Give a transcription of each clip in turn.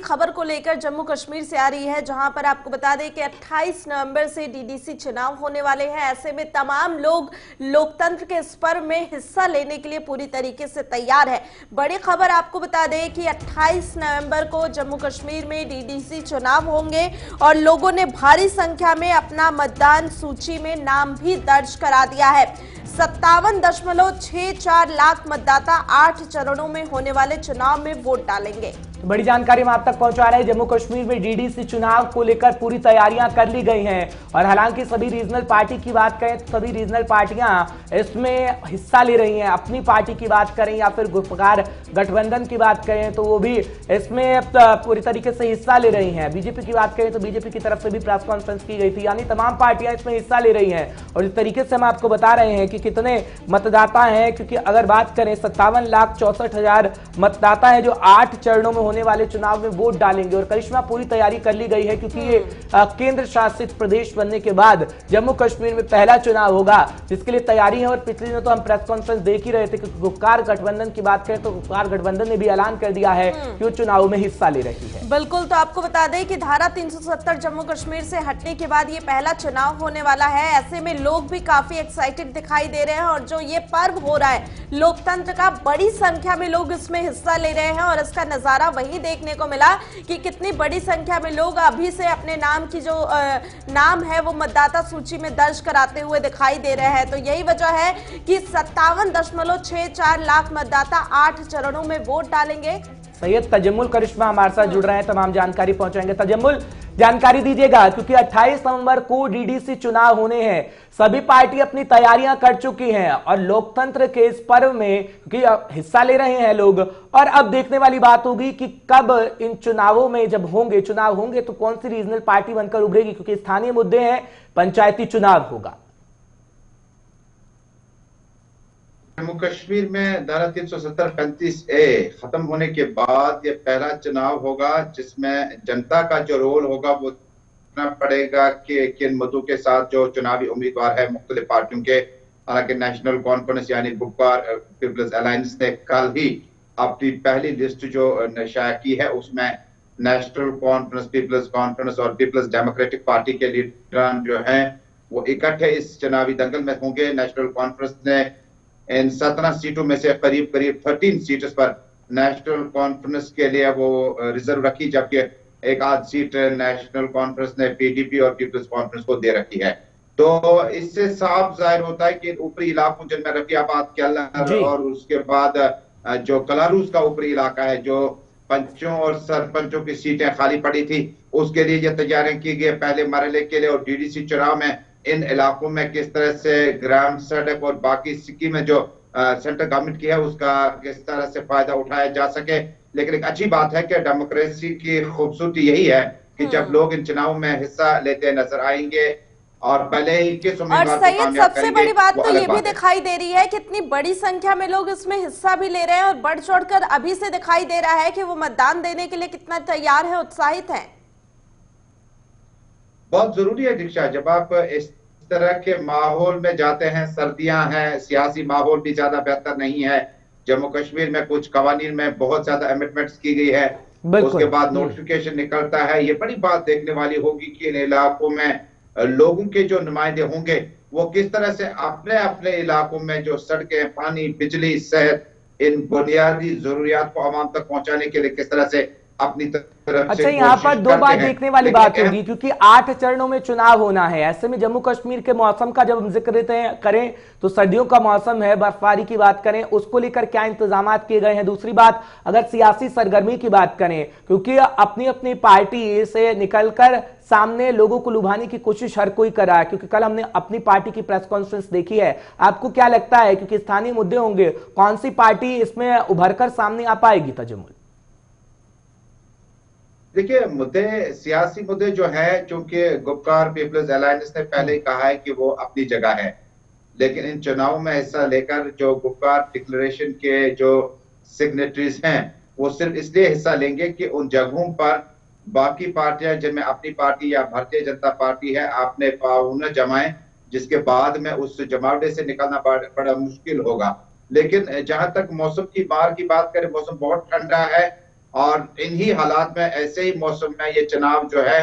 खबर को लेकर जम्मू कश्मीर से आ रही है, जहां पर आपको बता दें कि 28 नवंबर से डीडीसी चुनाव होने वाले हैं। ऐसे में तमाम लोग लोकतंत्र के इस पर्व में हिस्सा लेने के लिए पूरी तरीके से तैयार है। बड़ी खबर आपको बता दें कि 28 नवंबर को जम्मू कश्मीर में डीडीसी चुनाव होंगे और लोगों ने भारी संख्या में अपना मतदान सूची में नाम भी दर्ज करा दिया है। 57.64 लाख मतदाता 8 चरणों में होने वाले चुनाव में वोट डालेंगे। बड़ी जानकारी हम आप तक पहुंचा रहे हैं। जम्मू कश्मीर में डीडीसी चुनाव को लेकर पूरी तैयारियां कर ली गई हैं और हालांकि सभी रीजनल पार्टी की बात करें तो सभी रीजनल पार्टियां इसमें हिस्सा ले रही हैं। अपनी पार्टी की बात करें या फिर गुटकार गठबंधन की बात करें तो वो भी इसमें पूरी तरीके से हिस्सा ले रही हैं। बीजेपी की बात करें तो बीजेपी की तरफ से भी प्रेस कॉन्फ्रेंस की गई थी, यानी तमाम पार्टियां इसमें हिस्सा ले रही हैं। और इस तरीके से हम आपको बता रहे हैं कि कितने मतदाता हैं, क्योंकि अगर बात करें 57,64,000 मतदाता हैं जो 8 चरणों में होने वाले चुनाव में वोट डालेंगे। और करिश्मा पूरी तैयारी कर ली गई है क्योंकि ये केंद्र शासित प्रदेश बनने के बाद जम्मू कश्मीर में पहला चुनाव होगा, जिसके लिए तैयारी है। और पिछले दिनों तो हम प्रेस कॉन्फ्रेंस देख ही रहे थे कि गुटकार गठबंधन की बात करें तो गुटकार गठबंधन ने भी ऐलान कर दिया है कि वो चुनाव में हिस्सा ले रही है। बिल्कुल, तो आपको बता दें कि धारा 370 जम्मू कश्मीर से हटने के बाद ये पहला चुनाव होने वाला है। ऐसे में लोग भी काफी एक्साइटेड दिखाई दे रहे हैं और जो ये पर्व हो रहा है लोकतंत्र का, बड़ी संख्या में लोग इसमें हिस्सा ले रहे हैं। और इसका नजारा वही देखने को मिला कि कितनी बड़ी संख्या में लोग अभी से अपने नाम की जो नाम है वो मतदाता सूची में दर्ज कराते हुए दिखाई दे रहे हैं। तो यही वजह है कि 57.64 लाख मतदाता 8 चरणों में वोट डालेंगे। सैयद तजम्मुल करिश्मा हमारे साथ जुड़ रहे हैं, तमाम जानकारी पहुंचाएंगे। तजम्मुल, जानकारी दीजिएगा क्योंकि 28 नवंबर को डीडीसी चुनाव होने हैं, सभी पार्टी अपनी तैयारियां कर चुकी हैं और लोकतंत्र के इस पर्व में क्योंकि हिस्सा ले रहे हैं लोग। और अब देखने वाली बात होगी कि कब इन चुनावों में जब चुनाव होंगे तो कौन सी रीजनल पार्टी बनकर उभरेगी, क्योंकि स्थानीय मुद्दे हैं, पंचायती चुनाव होगा। जम्मू कश्मीर में धारा 370-35A खत्म होने के बाद ये पहला चुनाव होगा जिसमें जनता का जो रोल होगा वो देखना पड़ेगा कि किन मुद्दों के साथ जो चुनावी उम्मीदवार है मुख्तलिफ पार्टियों के। हालांकि नेशनल कॉन्फ्रेंस यानी गुटकार पीपल्स अलायंस ने कल ही अपनी पहली लिस्ट जो शाया की है उसमें नेशनल कॉन्फ्रेंस, पीपल्स कॉन्फ्रेंस और पीपल्स डेमोक्रेटिक पार्टी के लीडर जो हैं वो इकट्ठे इस चुनावी दंगल में होंगे। नेशनल कॉन्फ्रेंस ने इन 17 सीटों में से करीब 13 सीटों पर नेशनल कॉन्फ्रेंस के लिए वो रिजर्व रखी, जबकि एक आध सीट नेशनल कॉन्फ्रेंस ने पीडीपी और पीपल्स कॉन्फ्रेंस को दे रखी है। तो इससे साफ जाहिर होता है कि ऊपरी इलाकों जिनमें रफियाबाद, केलर और उसके बाद जो कलारूस का ऊपरी इलाका है, जो पंचों और सरपंचों की सीटें खाली पड़ी थी, उसके लिए ये तैयारियां की गई पहले मरहले के लिए। और डीडीसी चुनाव में इन इलाकों में किस तरह से ग्राम सड़क और बाकी स्कीमें जो सेंट्रल गवर्नमेंट की है उसका किस तरह से फायदा उठाया जा सके। लेकिन एक अच्छी बात है कि डेमोक्रेसी की खूबसूरती यही है कि जब लोग इन चुनाव में हिस्सा लेते नजर आएंगे और पहले ही किस उम्मीदवार को कामयाब करेंगे। सबसे बड़ी बात तो ये भी दिखाई दे रही है कि इतनी बड़ी संख्या में लोग इसमें हिस्सा भी ले रहे हैं और बढ़ चढ़कर अभी से दिखाई दे रहा है कि वो मतदान देने के लिए कितना तैयार है, उत्साहित है। बहुत जरूरी है दीक्षा, जब आप इस तरह के माहौल में जाते हैं, सर्दियां हैं, सियासी माहौल भी ज्यादा बेहतर नहीं है। जम्मू कश्मीर में कुछ कवानीन में बहुत ज्यादा अमेंडमेंट्स की गई है, उसके बाद नोटिफिकेशन निकलता है। ये बड़ी बात देखने वाली होगी कि इन इलाकों में लोगों के जो नुमाइंदे होंगे वो किस तरह से अपने अपने इलाकों में जो सड़कें, पानी, बिजली, सेहत, इन बुनियादी जरूरियात को आवाम तक पहुंचाने के लिए किस तरह से अपनी तरफ। अच्छा, यहाँ पर दो बात देखने वाली बात होगी क्योंकि 8 चरणों में चुनाव होना है। ऐसे में जम्मू कश्मीर के मौसम का जब हम जिक्र करें तो सर्दियों का मौसम है, बर्फबारी की बात करें उसको लेकर क्या इंतजाम किए गए हैं। दूसरी बात, अगर सियासी सरगर्मी की बात करें, क्योंकि अपनी अपनी पार्टी से निकलकर सामने लोगों को लुभाने की कोशिश हर कोई कर रहा है, क्योंकि कल हमने अपनी पार्टी की प्रेस कॉन्फ्रेंस देखी है। आपको क्या लगता है, क्योंकि स्थानीय मुद्दे होंगे, कौन सी पार्टी इसमें उभरकर सामने आ पाएगी? तजम्मुल, देखिए, मुद्दे, सियासी मुद्दे जो है, चूंकि गुटकार पीपल्स अलायंस ने पहले ही कहा है कि वो अपनी जगह है, लेकिन इन चुनाव में हिस्सा लेकर जो गुटकार डिक्लेरेशन के जो सिग्नेटरीज हैं वो सिर्फ इसलिए हिस्सा लेंगे कि उन जगहों पर बाकी पार्टियां जिनमें अपनी पार्टी या भारतीय जनता पार्टी है अपने पाउन जमाएं, जिसके बाद में उस जमावड़े से निकलना बड़ा मुश्किल होगा। लेकिन जहां तक मौसम की मार की बात करें, मौसम बहुत ठंडा है और इन्हीं हालात में, ऐसे ही मौसम में ये चुनाव जो है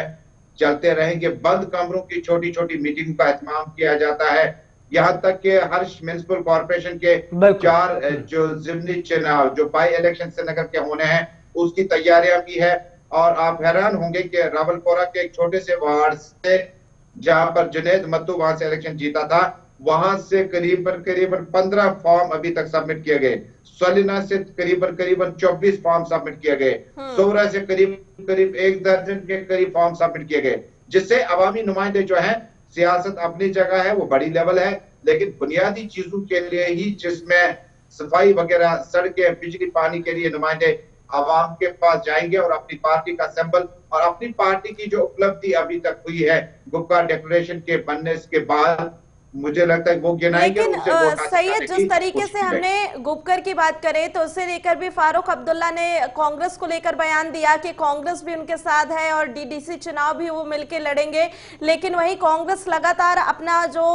चलते रहेंगे। बंद कमरों की छोटी छोटी मीटिंग का एहतमाम किया जाता है, यहाँ तक कि हर म्युनिसिपल कॉर्पोरेशन के 4 जो जिमनी चुनाव जो बाई इलेक्शन श्रीनगर के होने हैं उसकी तैयारियां भी है। और आप हैरान होंगे कि रावलपोरा के एक छोटे से वार्ड से जहां पर जुनैद मत्तू वहां से इलेक्शन जीता था, वहां से करीबन 15 फॉर्म अभी तक सबमिट किए गए। सलीना से करीबन 24 फॉर्म सबमिट किए गए। सोहरा से करीब 1 दर्जन के करीब फॉर्म सबमिट किए गए, जिससे अवामी नुमाइंदे जो हैं, सियासत अपनी जगह है, वो बड़ी लेवल है, लेकिन बुनियादी चीजों के लिए ही, जिसमें सफाई वगैरह, सड़कें, बिजली, पानी के लिए नुमाइंदे आवाम के पास जाएंगे और अपनी पार्टी का सिंबल और अपनी पार्टी की जो उपलब्धि अभी तक हुई है गुपकार डिक्लेरेशन के बनने के बाद, मुझे लगता है वो गिनाएंगे। लेकिन सैयद, जिस तरीके से हमने गुपकर की बात करें तो उसे लेकर भी फारूक अब्दुल्ला ने कांग्रेस को लेकर बयान दिया कि कांग्रेस भी उनके साथ है और डीडीसी चुनाव भी वो मिलकर लड़ेंगे। लेकिन वहीं कांग्रेस लगातार अपना जो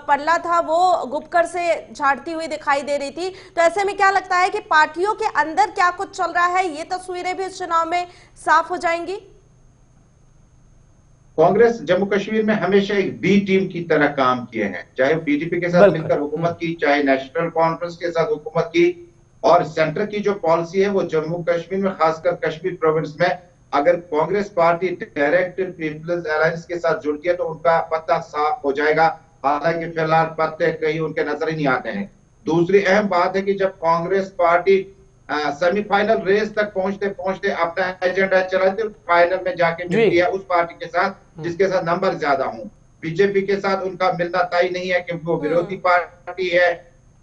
पल्ला था वो गुपकर से झाड़ती हुई दिखाई दे रही थी। तो ऐसे में क्या लगता है कि पार्टियों के अंदर क्या कुछ चल रहा है, ये तस्वीरें भी इस चुनाव में साफ हो जाएंगी? कांग्रेस जम्मू कश्मीर में हमेशा एक बी टीम की तरह काम किए हैं, चाहे बीजेपी के साथ मिलकर हुकूमत की, चाहे नेशनल कॉन्फ्रेंस के साथ हुकूमत की। और सेंटर की जो पॉलिसी है वो जम्मू कश्मीर में, खासकर कश्मीर प्रोविंस में, अगर Congress party direct People's alliance के साथ जुड़ती है तो उनका पत्ता साफ हो जाएगा। हालांकि फिलहाल पत्ते कहीं उनके नजर ही नहीं आते हैं। दूसरी अहम बात है कि जब कांग्रेस पार्टी सेमीफाइनल रेस तक पहुंचते पहुंचते अपना एजेंडा चलाते, फाइनल में जाके मिलती है उस पार्टी के साथ जिसके साथ नंबर ज्यादा हो। बीजेपी के साथ उनका मिलना तय नहीं है क्योंकि वो विरोधी पार्टी है,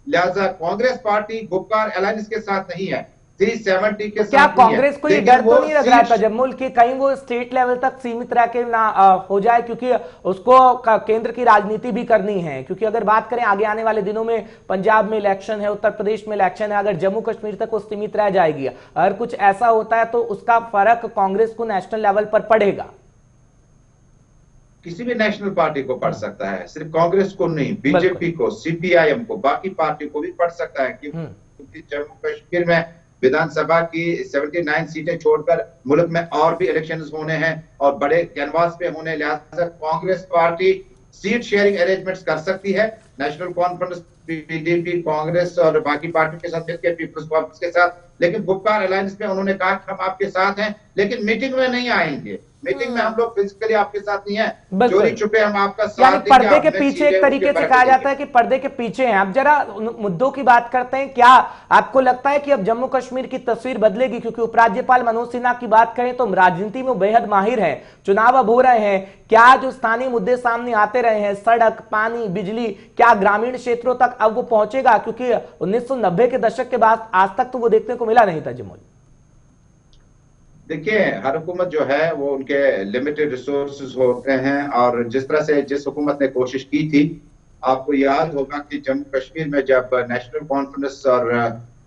लिहाजा कांग्रेस पार्टी गुपकार अलायंस के साथ नहीं है, 370 के साथ। क्या कांग्रेस को ये डर तो नहीं लग रहा था जम्मू की कहीं वो स्टेट लेवल तक सीमित रह के ना हो जाए, क्योंकि उसको केंद्र की राजनीति भी करनी है? क्योंकि अगर बात करें आगे आने वाले दिनों में पंजाब में इलेक्शन है, उत्तर प्रदेश में इलेक्शन है, अगर जम्मू कश्मीर तक वो सीमित रह जाएगी, अगर कुछ ऐसा होता है तो उसका फर्क कांग्रेस को नेशनल लेवल पर पड़ेगा? किसी भी नेशनल पार्टी को पड़ सकता है, सिर्फ कांग्रेस को नहीं, बीजेपी को, सीपीआईएम को, बाकी पार्टी को भी पड़ सकता है। क्योंकि जम्मू कश्मीर में विधानसभा की 79 सीटें छोड़कर मुल्क में और भी इलेक्शंस होने हैं और बड़े कैनवास पे होने, लिहाजा Congress party seat sharing arrangements कर सकती है नेशनल कॉन्फ्रेंस, पीडीपी, कांग्रेस और बाकी पार्टियों के साथ मिलकर, पीपल्स कॉन्फ्रेंस के साथ। लेकिन गुपकार अलायंस में उन्होंने कहा कि हम आपके साथ हैं लेकिन मीटिंग में नहीं आएंगे, मीटिंग में हम लोग फिजिकली आपके साथ नहीं है, चोरी छुपे हम आपका साथ देंगे। पर्दे के पीछे एक तरीके से कहा जाता है कि पर्दे के पीछे हैं। अब जरा मुद्दों की बात करते हैं। क्या आपको लगता है कि अब जम्मू कश्मीर की तस्वीर बदलेगी? क्योंकि उपराज्यपाल मनोज सिन्हा की बात करें तो राजनीति में बेहद माहिर है, चुनाव अब हो रहे हैं, क्या जो स्थानीय मुद्दे सामने आते रहे हैं, सड़क, पानी, बिजली, क्या ग्रामीण क्षेत्रों तक अब वो पहुंचेगा? क्योंकि 1990 के दशक के बाद आज तक तो वो देखने को मिला नहीं था जम्मू। देखिए, हर हुकूमत जो है वो उनके लिमिटेड रिसोर्सेज होते हैं और जिस तरह से जिस हुकूमत ने कोशिश की थी, आपको याद होगा कि जम्मू कश्मीर में जब नेशनल कॉन्फ्रेंस और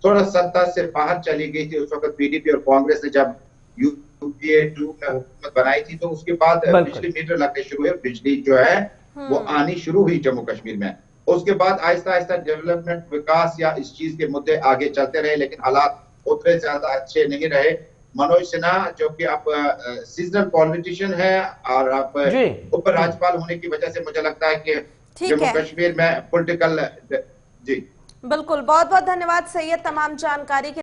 थोड़ा सत्ता से बाहर चली गई थी, उस वक्त पीडीपी और कांग्रेस ने जब यूपीए 2 में हुकूमत बनाई थी तो उसके बाद बिजली मीटर लगने शुरू हुए, बिजली जो है वो आनी शुरू हुई जम्मू कश्मीर में। उसके बाद आहिस्ता आहिस्ता डेवलपमेंट, विकास या इस चीज के मुद्दे आगे चलते रहे, लेकिन हालात उतने ज्यादा अच्छे नहीं रहे। मनोज सिन्हा जो कि आप सीजनल पॉलिटिशियन है और आप उप राज्यपाल होने की वजह से मुझे लगता है कि जम्मू कश्मीर में पॉलिटिकल। जी बिल्कुल, बहुत बहुत धन्यवाद सैयद तमाम जानकारी के